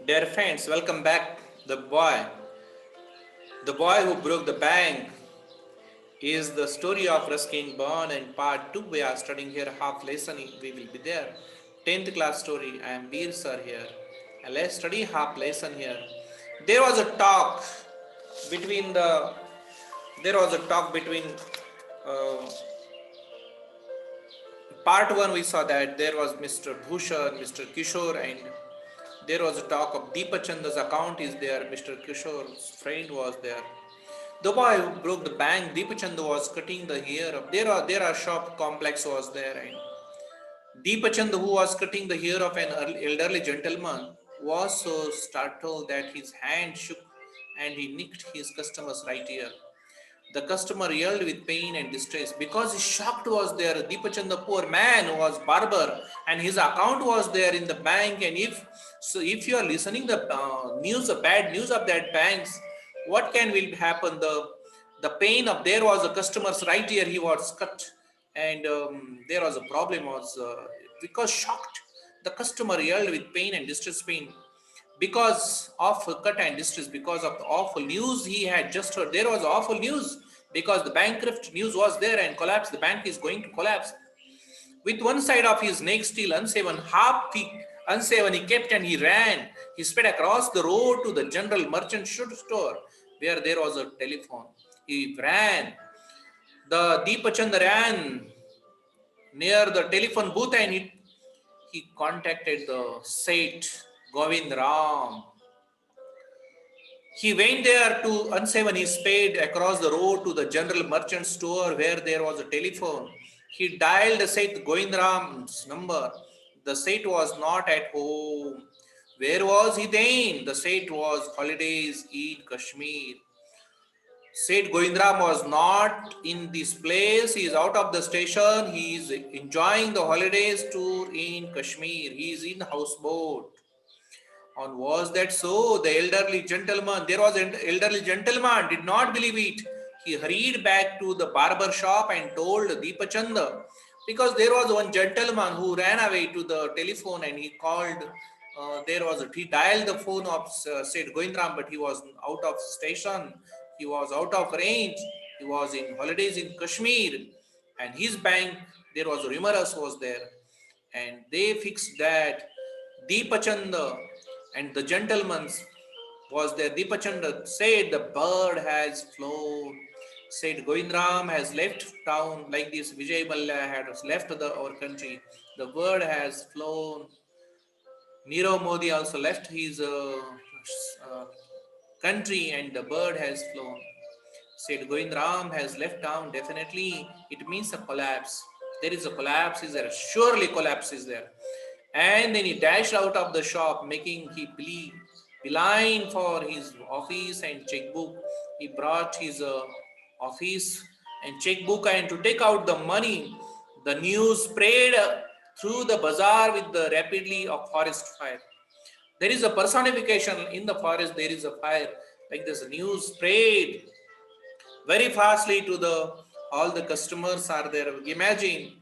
Dear friends, welcome back. The boy who broke the bank is the story of Ruskin Bond and part 2. We are studying here half lesson. We will be there. 10th class story. I am Veer sir here. And let's study half lesson here. There was a talk between the there was a talk between uh, part 1. We saw that there was Mr. Bhushan, Mr. Kishore, and there was a talk of Deepachanda's account is there. Mr. Kishore's friend was there. The boy who broke the bank, Deepachand was cutting the hair of there are shop complex was there, and Deepachand, who was cutting the hair of an elderly gentleman, was so startled that his hand shook and he nicked his customer's right ear. The customer yelled with pain and distress because his shocked was there. Deepachand, the poor man, was barber, and his account was there in the bank. And if you are listening the news, the bad news of that banks, what can will happen? The pain of there was a customer's right ear. He was cut, and there was a problem. Was because shocked, the customer yelled with pain and distress. Pain because of cut and distress, because of the awful news he had just heard. There was awful news because the bankrupt news was there and collapse. The bank is going to collapse. With one side of his neck still unsaven, unsaven, he kept and he ran. He sped across the road to the general merchant store where there was a telephone. He ran. The Deepachand ran near the telephone booth and he contacted the Seth Govind Ram. He went there to unsaven his spade across the road to the general merchant store where there was a telephone. He dialed Seth Govindram's number. The Seth was not at home. Where was he then? The Seth was holidays in Kashmir. Seth Govindram was not in this place. He is out of the station. He is enjoying the holidays tour in Kashmir. He is in houseboat. On was that so? The elderly gentleman, there was an elderly gentleman, did not believe it. He hurried back to the barber shop and told Deepachanda, because there was one gentleman who ran away to the telephone and he called. He dialed the phone of said Goindram, but he was out of station. He was out of range. He was in holidays in Kashmir, and his bank there was rumors was there, and they fixed that Deepachanda and the gentleman was there. Deepachanda said the bird has flown. Said Govindram has left town like this. Vijay Malla had left our country. The bird has flown. Nirav Modi also left his uh, country and the bird has flown. Said Govindram has left town. Definitely, it means a collapse. There is a collapse. Is there? Surely collapse is there. And then he dashed out of the shop, making he beeline for his office and checkbook. He brought his office and checkbook and to take out the money. The news spread through the bazaar with the rapidly of forest fire. There is a personification in the forest. There is a fire. Like this news spread very fastly to the all the customers are there. Imagine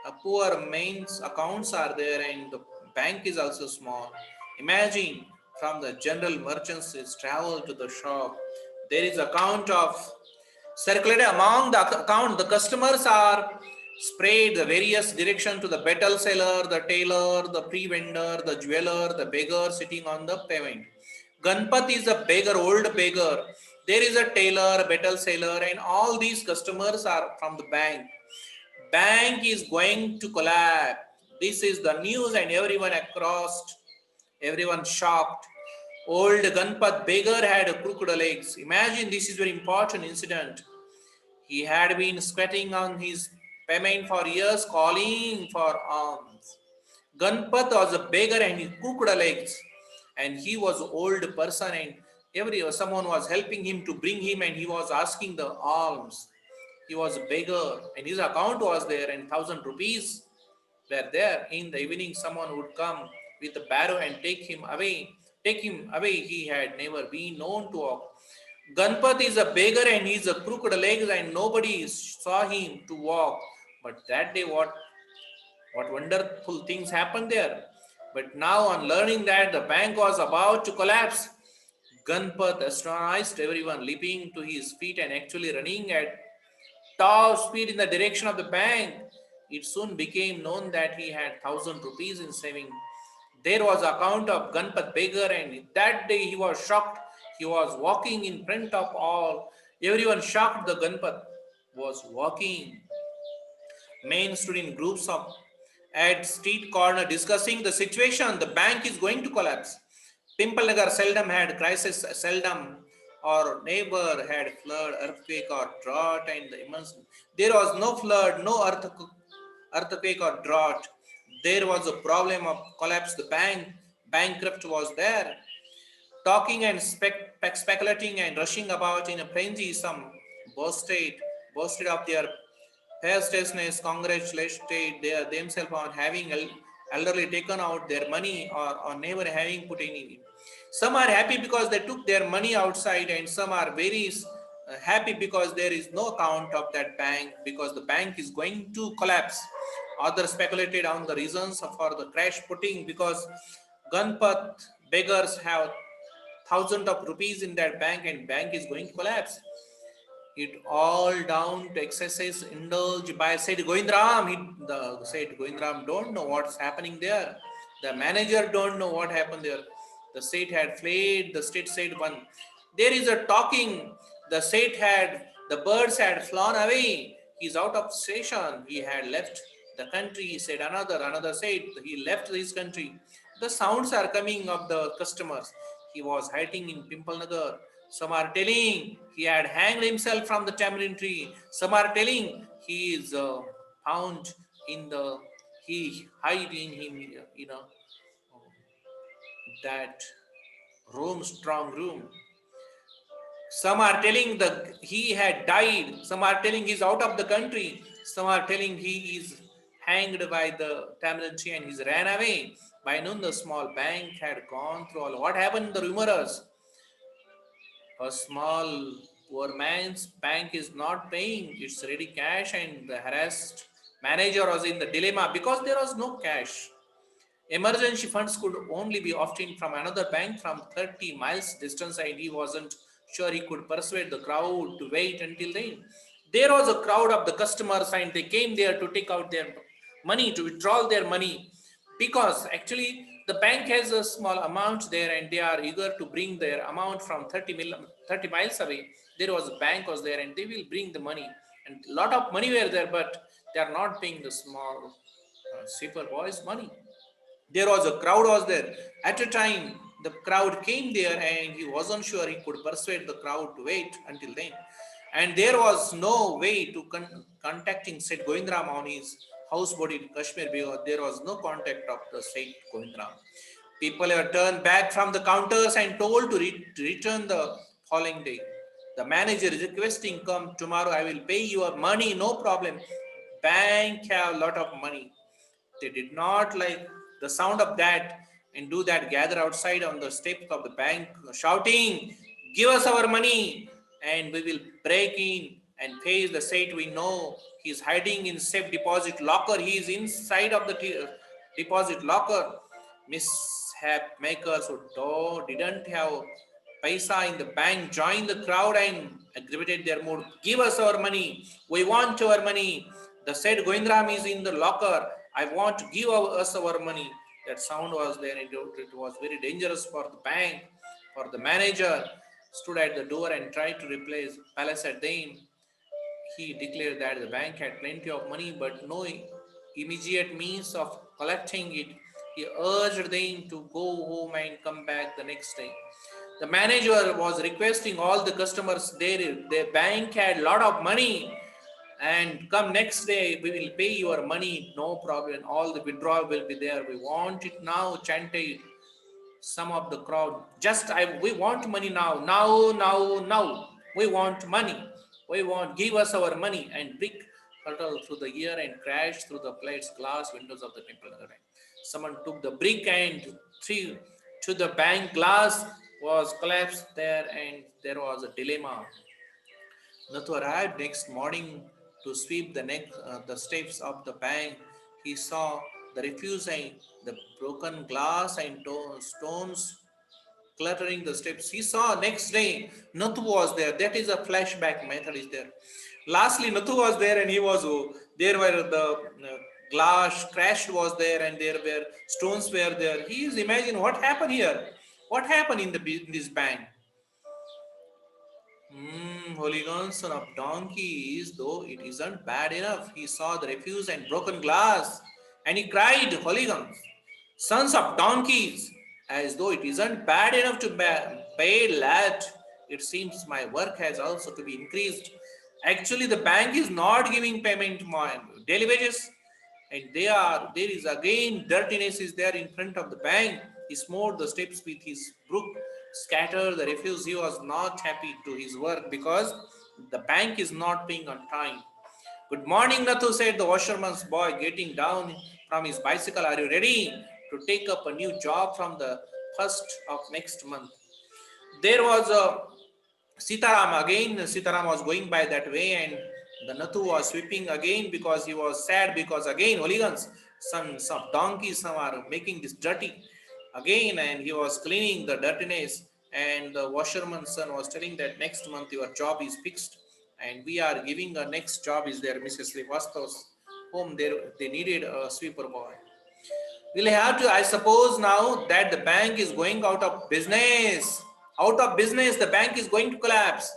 a poor man's accounts are there and the bank is also small. Imagine from the general merchants is travel to the shop. There is account of circulated among the account. The customers are spread the various direction to the betel seller, the tailor, the pre-vendor, the jeweler, the beggar sitting on the pavement. Ganpat is a beggar, old beggar. There is a tailor, betel seller, and all these customers are from the bank. Bank is going to collapse. This is the news, and everyone shocked. Old Ganpat beggar had crooked legs. Imagine this is very important incident. He had been squatting on his payment for years, calling for alms. Ganpat was a beggar and he crooked legs, and he was an old person, and someone was helping him to bring him, and he was asking the alms. He was a beggar, and his account was there, and 1,000 rupees were there. In the evening, someone would come with a barrow and take him away. Take him away. He had never been known to walk. Ganpat is a beggar and he's a crooked legs, and nobody saw him to walk. But that day, what wonderful things happened there. But now, on learning that the bank was about to collapse, Ganpat astonished everyone, leaping to his feet and actually running at top speed in the direction of the bank. It soon became known that he had 1,000 rupees in saving. There was account of Ganpat beggar, and that day he was shocked. He was walking in front of all. Everyone shocked the Ganpat was walking. Men stood in groups of at street corner discussing the situation. The bank is going to collapse. Pimple Nagar seldom had crisis, seldom or never had flood, earthquake or drought, and the immense. There was no flood, no earthquake or drought. There was a problem of collapse. The bankrupt was there. Talking and speculating and rushing about in a frenzy, some boasted, boasted of their fastness, congratulated themselves on having elderly taken out their money or never having put any. Some are happy because they took their money outside, and some are very happy because there is no account of that bank because the bank is going to collapse. Others speculated on the reasons for the crash putting because Ganpat beggars have thousands of rupees in that bank and bank is going to collapse. It all down to excesses indulged by said Goindram. The said Goindram don't know what's happening there. The manager don't know what happened there. The state had fled. The state said one. There is a talking. The state had the birds had flown away. He's out of station. He had left the country. He said another. Another said he left his country. The sounds are coming of the customers. He was hiding in Pimple Nagar. Some are telling he had hanged himself from the tamarind tree. Some are telling he is found in the he hide in him that room strong room. Some are telling the he had died. Some are telling he's out of the country. Some are telling he is hanged by the tamarind tree and he's ran away. By noon, the small bank had gone through all. What happened? The rumors. A small poor man's bank is not paying its ready cash, and the harassed manager was in the dilemma because there was no cash. Emergency funds could only be obtained from another bank from 30 miles distance, and he wasn't sure he could persuade the crowd to wait until then. There was a crowd of the customers, and they came there to take out their money, to withdraw their money, because actually the bank has a small amount there, and they are eager to bring their amount from 30 miles away. There was a bank was there, and they will bring the money, and a lot of money were there, but they are not paying the small sweeper boys money. There was a crowd was there at a time. The crowd came there and he wasn't sure he could persuade the crowd to wait until then, and there was no way to contacting said Goindram on his houseboat in Kashmir because there was no contact of the said Goindram. People were turned back from the counters and told to return the following day. The manager is requesting, come tomorrow, I will pay your money, no problem. Bank have a lot of money. They did not like the sound of that and do that gather outside on the steps of the bank shouting, give us our money and we will break in and face the saint. We know he is hiding in safe deposit locker. He is inside of the deposit locker. Mishap makers who didn't have paisa in the bank joined the crowd and aggravated their mood. Give us our money. We want our money. The said Goindram is in the locker. I want to give us our money. That sound was there. It was very dangerous for the bank. For the manager stood at the door and tried to replace Palace at them. He declared that the bank had plenty of money but no immediate means of collecting it. He urged them to go home and come back the next day. The manager was requesting all the customers there. Their bank had a lot of money and come next day we will pay your money, no problem. All the withdrawal will be there. We want it now, chanted some of the crowd. Just we want money now, now. We want money. We want, give us our money. And brick hurtled through the air and crashed through the plates, glass windows of the temple. Someone took the brick and threw to the bank. Glass was collapsed there, and there was a dilemma. Nathu arrived next morning to sweep the steps of the bank. He saw the refuse and the broken glass and stones cluttering the steps. He saw next day Nathu was there. That is a flashback method is there. Lastly, Nathu was there and he was there were the glass crashed was there and there were stones were there. He is imagine what happened here. What happened in in this bank? Hooligan, son of donkeys, though it isn't bad enough. He saw the refuse and broken glass, and he cried, Hooligans, sons of donkeys, as though it isn't bad enough to pay lad. It seems my work has also to be increased. Actually, the bank is not giving payment more daily wages, and there is again dirtiness is there in front of the bank. He smote the steps with his brook, scattered the refuse. He was not happy to his work because the bank is not paying on time. Good morning, Nathu, said the washerman's boy, getting down from his bicycle. Are you ready to take up a new job from the first of next month? There was a Sitaram again. Sitaram was going by that way, and the Nathu was sweeping again because he was sad because again hooligans, some donkeys, some are making this dirty again, and he was cleaning the dirtiness. And the washerman's son was telling that next month your job is fixed, and we are giving a next job is there, Mrs. Srivastav's home. There they needed a sweeper boy. We'll have to, I suppose, now that the bank is going out of business. Out of business, the bank is going to collapse.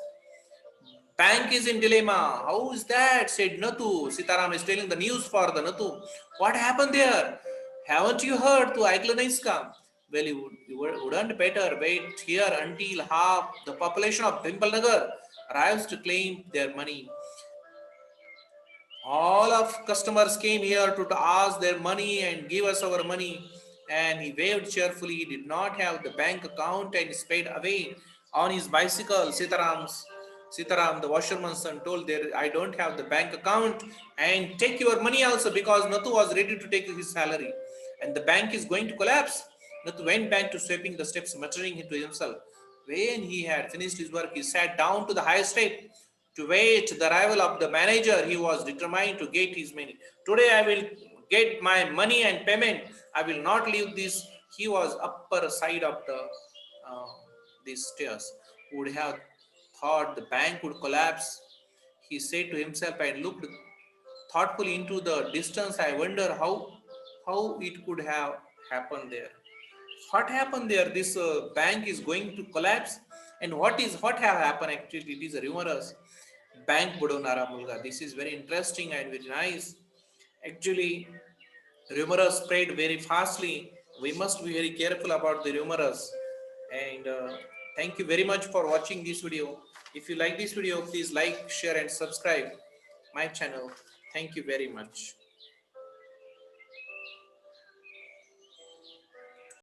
Bank is in dilemma. How is that? Said Nathu. Sitaram is telling the news for the Nathu. What happened there? Haven't you heard to Aiklaniska? Well, you wouldn't better wait here until half the population of Pimpalnagar arrives to claim their money. All of customers came here to ask their money and give us our money. And he waved cheerfully. He did not have the bank account and sped away on his bicycle. Sitaram, the washerman's son, told there, I don't have the bank account and take your money also because Nathu was ready to take his salary. And the bank is going to collapse. Nathu went back to sweeping the steps, muttering to himself. When he had finished his work, he sat down to the highest step to wait the arrival of the manager. He was determined to get his money. Today I will get my money and payment. I will not leave this. He was upper side of the these stairs. Would have thought the bank would collapse. He said to himself and looked thoughtfully into the distance. I wonder how it could have happened there. What happened there? This bank is going to collapse, and what have happened? Actually, it is a rumorous bank budonara mulga. This is very interesting and very nice. Actually, rumors spread very fastly. We must be very careful about the rumors. And thank you very much for watching this video. If you like this video, please like, share, and subscribe my channel. Thank you very much.